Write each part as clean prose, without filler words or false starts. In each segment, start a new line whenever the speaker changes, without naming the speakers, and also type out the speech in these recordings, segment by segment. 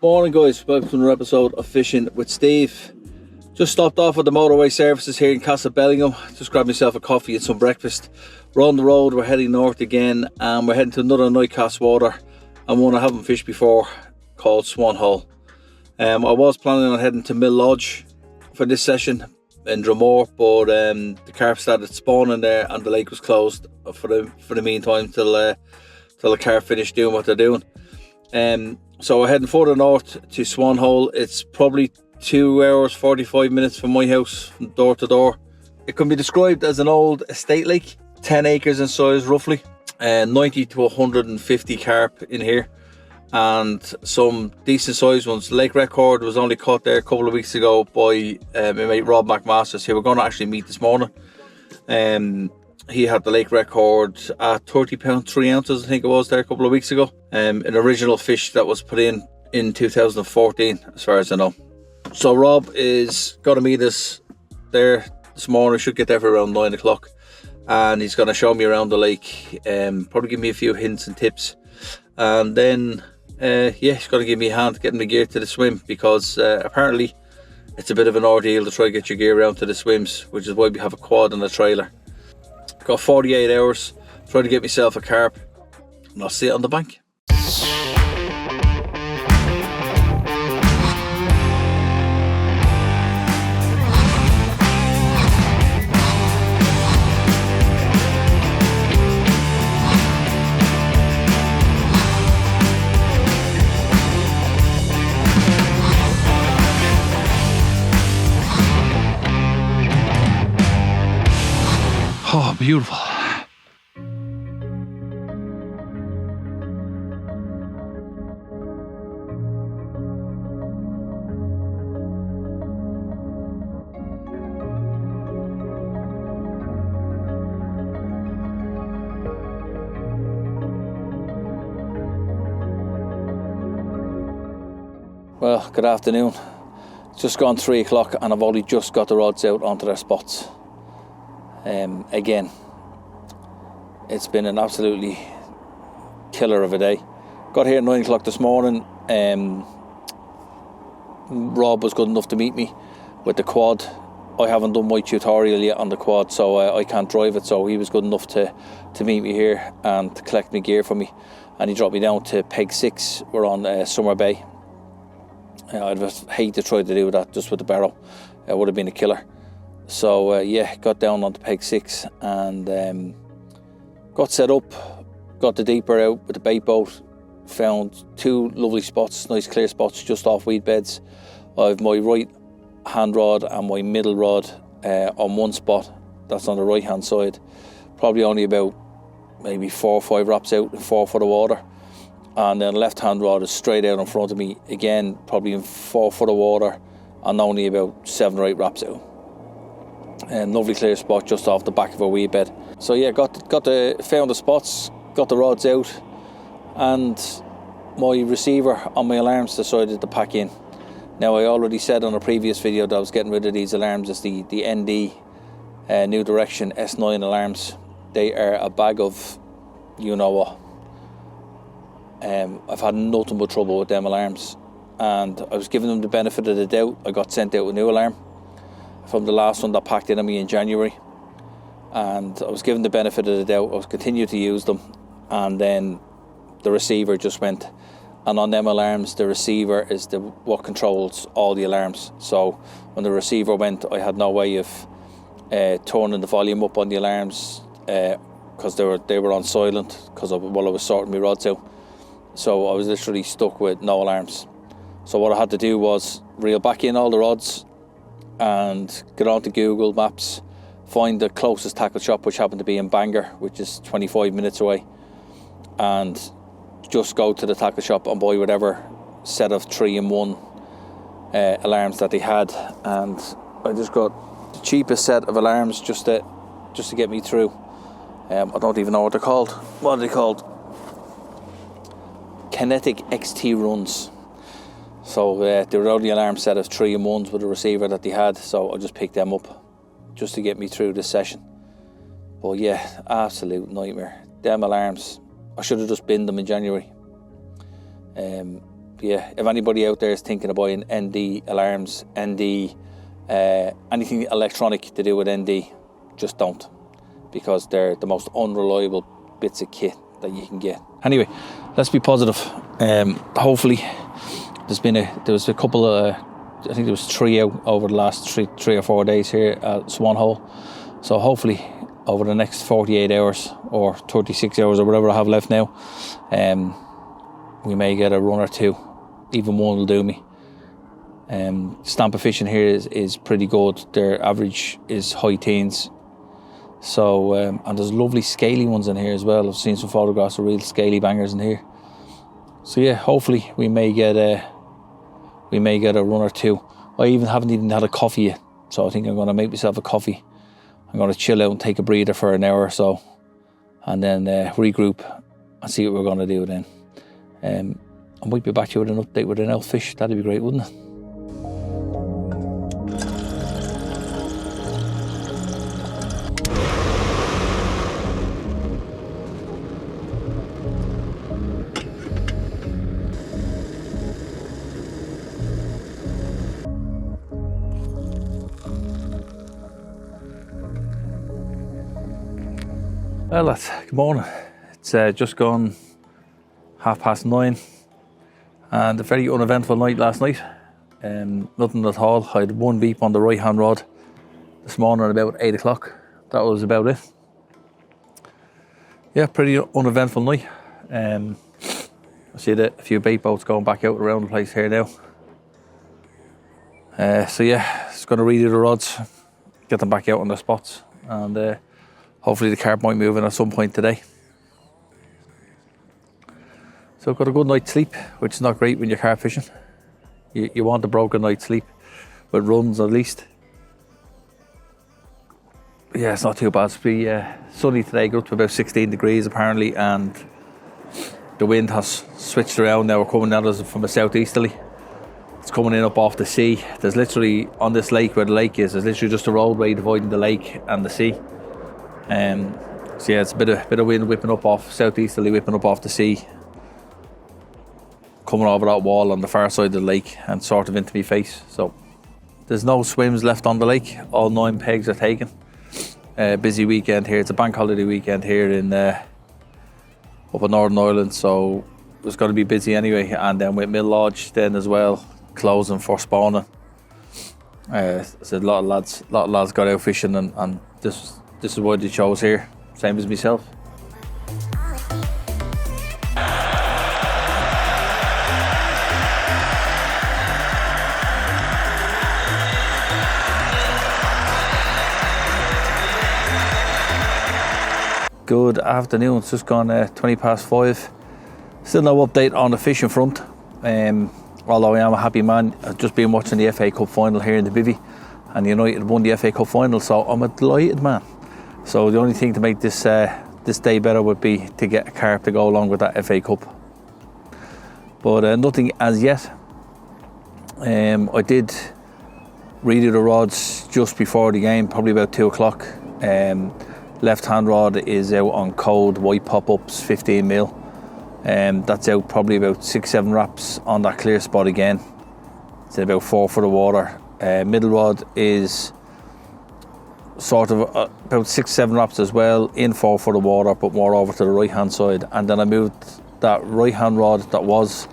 Morning guys, welcome to another episode of Fishing with Steve. Just stopped off at the motorway services here in Castlebellingham. Just grabbed myself a coffee and some breakfast. We're on the road, we're heading north again, and we're heading to another NICAS water, and one I haven't fished before, called Swanhole. I was planning on heading to Mill Lodge for this session in Dromore, but the carp started spawning there and the lake was closed for the meantime till the carp finished doing what they're doing. So we're heading further north to Swanhole. It's probably 2 hours 45 minutes from my house, from door to door. It can be described as an old estate lake, 10 acres in size roughly, 90 to 150 carp in here, and some decent sized ones. Lake record was only caught there a couple of weeks ago by my mate Rob McMasters, who we're going to actually meet this morning. He had the lake record at 30 pounds 3 ounces, I think it was, there a couple of weeks ago. An original fish that was put in 2014, as far as I know. So Rob is going to meet us there this morning. Should get there for around 9 o'clock, and he's going to show me around the lake, probably give me a few hints and tips, and then he's going to give me a hand getting the gear to the swim, because apparently it's a bit of an ordeal to try to get your gear around to the swims, which is why we have a quad and a trailer. Got 48 hours, trying to get myself a carp, and I'll see it on the bank. Oh, beautiful. Well, good afternoon. It's just gone 3 o'clock and I've only just got the rods out onto their spots. Again, it's been an absolutely killer of a day. Got here at 9 o'clock this morning. Rob was good enough to meet me with the quad. I haven't done my tutorial yet on the quad, so I can't drive it, so he was good enough to meet me here and to collect my gear for me, and he dropped me down to peg 6. We're on Summer Bay. I'd hate to try to do that just with the barrow. It would have been a killer. So got down onto peg 6 and got set up, got the deeper out with the bait boat, found 2 lovely spots, nice clear spots just off weed beds. I have my right hand rod and my middle rod on one spot, that's on the right hand side, probably only about maybe 4 or 5 wraps out in 4 foot of water, and then left hand rod is straight out in front of me, again probably in 4 foot of water and only about 7 or 8 wraps out. Lovely clear spot just off the back of a weed bed. So yeah, found the spots, got the rods out, and my receiver on my alarms decided to pack in. Now, I already said on a previous video that I was getting rid of these alarms. It's the ND New Direction S9 alarms. They are a bag of you know what. I've had nothing but trouble with them alarms, and I was giving them the benefit of the doubt. I got sent out a new alarm from the last one that packed in on me in January, and I was given the benefit of the doubt. I was continuing to use them, and then the receiver just went, and on them alarms the receiver is what controls all the alarms. So when the receiver went, I had no way of turning the volume up on the alarms because they were on silent while I was sorting my rods out. So I was literally stuck with no alarms. So what I had to do was reel back in all the rods and get onto Google Maps, find the closest tackle shop, which happened to be in Bangor, which is 25 minutes away, and just go to the tackle shop and buy whatever set of 3-in-1 alarms that they had. And I just got the cheapest set of alarms just to get me through. I don't even know what they're called. What are they called? Kinetic XT runs. So they were only alarm set of 3-in-1s with a receiver that they had, so I just picked them up just to get me through this session. But yeah, absolute nightmare. Them alarms, I should have just binned them in January. yeah, if anybody out there is thinking of buying ND alarms, ND, anything electronic to do with ND, just don't, because they're the most unreliable bits of kit that you can get. Anyway, let's be positive. Hopefully, there was a couple of, I think there was 3 out over the last three or 4 days here at Swanhole. So hopefully, over the next 48 hours or 36 hours or whatever I have left now, we may get a run or two. Even one will do me. Stamper fishing here is pretty good. Their average is high teens. So and there's lovely scaly ones in here as well. I've seen some photographs of real scaly bangers in here. So yeah, hopefully we may get a run or two. I haven't even had a coffee yet, so I think I'm going to make myself a coffee. I'm going to chill out and take a breather for an hour or so, and then regroup and see what we're going to do then. I might be back to you with an update with an elf fish. That'd be great, wouldn't it? Well, lads, good morning. It's just gone 9:30, and a very uneventful night last night. Nothing at all. I had one beep on the right hand rod this morning at about 8 o'clock. That was about it. Yeah, pretty uneventful night. I see a few bait boats going back out around the place here now. So yeah, just going to redo the rods, get them back out on their spots, and hopefully the carp might move in at some point today. So I've got a good night's sleep, which is not great when you're carp fishing. You want a broken night's sleep, with runs at least. Yeah, it's not too bad. It's be sunny today, got up to about 16 degrees apparently, and the wind has switched around now. We're coming at us from a southeasterly. It's coming in up off the sea. There's literally, on this lake where the lake is, there's literally just a roadway dividing the lake and the sea. So yeah, it's a bit of wind whipping up off, southeasterly whipping up off the sea, coming over that wall on the far side of the lake and sort of into my face. So there's no swims left on the lake. All 9 pegs are taken. Busy weekend here. It's a bank holiday weekend here in up in Northern Ireland, so it's going to be busy anyway. And then with Mill Lodge then as well, closing for spawning. So a lot of lads got out fishing, and this is why they chose here, same as myself. Good afternoon, it's just gone 5:20. Still no update on the fishing front, although I am a happy man. I've just been watching the FA Cup final here in the Bivvy, and United won the FA Cup final, so I'm a delighted man. So the only thing to make this day better would be to get a carp to go along with that FA Cup. But nothing as yet. I did redo the rods just before the game, probably about 2 o'clock. Left hand rod is out on cold white pop-ups, 15mm. That's out probably about 6-7 wraps on that clear spot again. It's in about 4 foot of water. Middle rod is sort of about 6-7 wraps as well, in 4 foot of water, but more over to the right hand side. And then I moved that right hand rod that was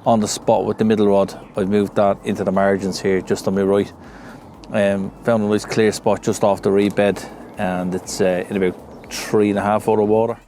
on the spot with the middle rod, I moved that into the margins here just on my right. Found a nice clear spot just off the reed bed, and it's in about 3.5 foot of water.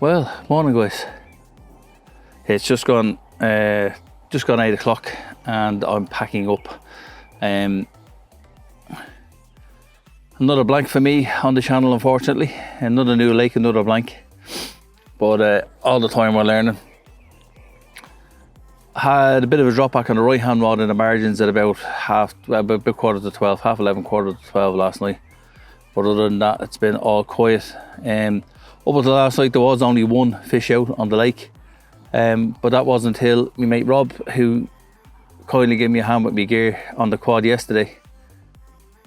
Well, morning guys. It's just gone 8 o'clock, and I'm packing up. I'm Another blank for me on the channel, unfortunately. Another new lake, another blank. But all the time we're learning. Had a bit of a drop back on the right hand rod in the margins at about quarter to 12, half 11, quarter to 12 last night. But other than that, it's been all quiet. Up until last night, there was only one fish out on the lake. But that wasn't until my mate Rob, who kindly gave me a hand with my gear on the quad yesterday.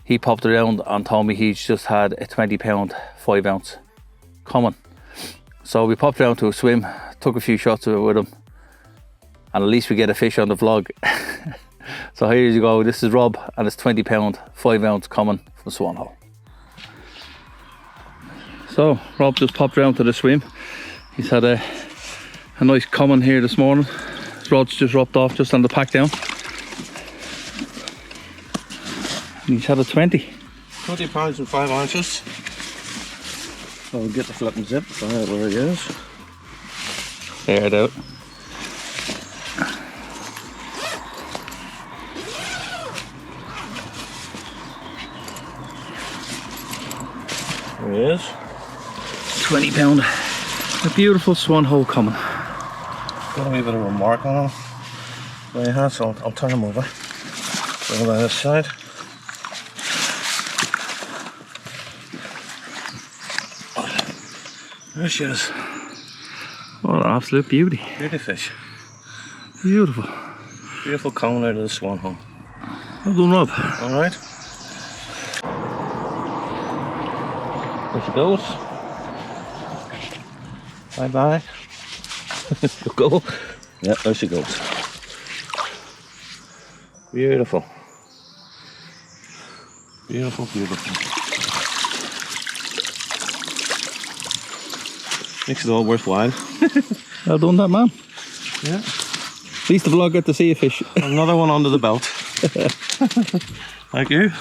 He popped around and told me he's just had a 20 pound 5 ounce coming. So we popped down to a swim, took a few shots of it with him, and at least we get a fish on the vlog. So here you go, this is Rob and it's 20 pound 5 ounce coming from Swanhole. So Rob just popped round to the swim. He's had a nice common here this morning. His rod's just dropped off just on the pack down. And he's had a 20.
20 pounds and 5 ounces. So we'll get the flipping zip, find out where he is.
There it out.
There he is.
20 pound. A beautiful Swanhole coming.
Got a wee bit of a mark on him. There he has, so I'll turn him over. Over on this side. There she is.
What an absolute beauty.
Beauty fish.
Beautiful.
Beautiful coming out of the Swanhole.
Well done, Rob.
Alright. There she goes. Bye bye. Go. Yeah, there she goes. Beautiful. Beautiful, beautiful. Makes it all worthwhile.
Well done, that man.
Yeah.
At least the vlog got to see a fish.
Another one under the belt. Thank you.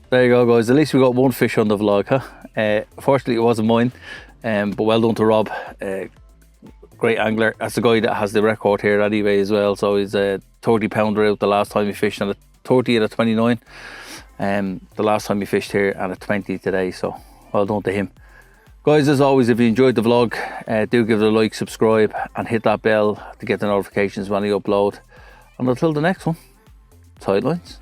There you go, guys. At least we got one fish on the vlog, huh? Fortunately, it wasn't mine. But well done to Rob. Great angler. That's the guy that has the record here anyway as well. So he's a 30 pounder out the last time he fished, and a 30 and a 29. The last time he fished here, and a 20 today. So well done to him. Guys, as always, if you enjoyed the vlog, do give it a like, subscribe, and hit that bell to get the notifications when I upload. And until the next one, tight lines.